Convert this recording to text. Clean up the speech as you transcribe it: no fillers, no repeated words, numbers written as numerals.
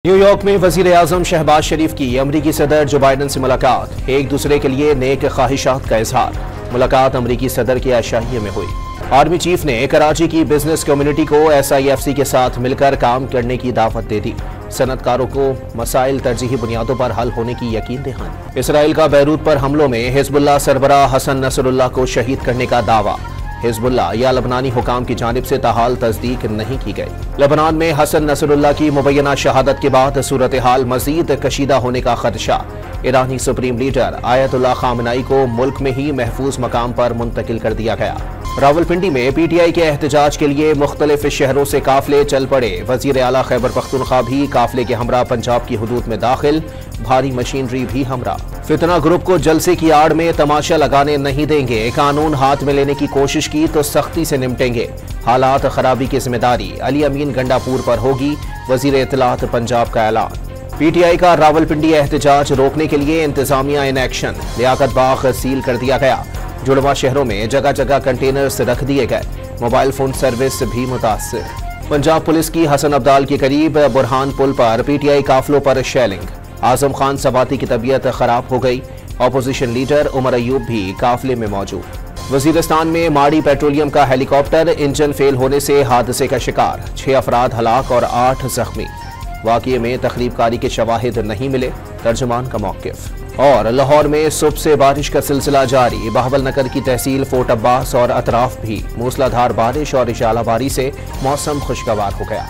New York में वजीर आजम शहबाज शरीफ की अमरीकी सदर जो बाइडन से मुलाकात, एक दूसरे के लिए नेक ख्वाहिशात का इजहार। मुलाकात अमरीकी सदर के आशाइये में हुई। आर्मी चीफ ने कराची की बिजनेस कम्युनिटी को SIFC के साथ मिलकर काम करने की दावत दे दी। सनतकारों को मसाइल तरजीही बुनियादों पर हल होने की यकीन दहानी। इसराइल का बैरूत पर हमलों में हिजबुल्लाह सरबराह हसन नसरुल्लाह को शहीद करने का दावा। हिजबुल्लाह या लबनानी हुकाम की जानिब से ताहाल तस्दीक नहीं की गई। लबनान में हसन नसरुल्लाह की मुबैना शहादत के बाद सूरत हाल मजीद कशीदा होने का खदशा। ईरानी सुप्रीम लीडर आयतुल्लाह खामनाई को मुल्क में ही महफूज मकाम पर मुंतकिल कर दिया गया। रावलपिंडी में PTI के एहतजाज के लिए मुख्तलिफ शहरों से काफिले चल पड़े। वजीर आला खैबर पख्तूनख्वा भी काफिले के हमरा पंजाब की हुदूद में दाखिल। भारी मशीनरी भी हमरा। फितना ग्रुप को जलसे की आड़ में तमाशा लगाने नहीं देंगे। कानून हाथ में लेने की कोशिश की तो सख्ती से निपटेंगे। हालात खराबी की जिम्मेदारी अली अमीन गंडापुर पर होगी। वजीर इत्तलात पंजाब का ऐलान। PTI का रावलपिंडी एहतजाज रोकने के लिए इंतजामिया in action. Liaquat Bagh seal कर दिया गया। जुड़वा शहरों में जगह जगह कंटेनर्स रख दिए गए। मोबाइल फोन सर्विस भी मुतासिर। पंजाब पुलिस की हसन अब्दाल के करीब बुरहान पुल पर PTI काफिलों पर शेलिंग। आजम खान सबाती की तबीयत खराब हो गई। ऑपोजिशन लीडर उमर अयूब भी काफिले में मौजूद। वजीरिस्तान में माड़ी पेट्रोलियम का हेलीकॉप्टर इंजन फेल होने से हादसे का शिकार। 6 अफराद हलाक और 8 जख्मी। वाक़ये में तखरीबकारी के शवाहिद नहीं मिले। तर्जुमान का मौक़िफ़। और लाहौर में सुबह से बारिश का सिलसिला जारी। बहावल नगर की तहसील फोर्ट अब्बास और अतराफ भी मूसलाधार बारिश और इशालाबारी से मौसम खुशगवार हो गया।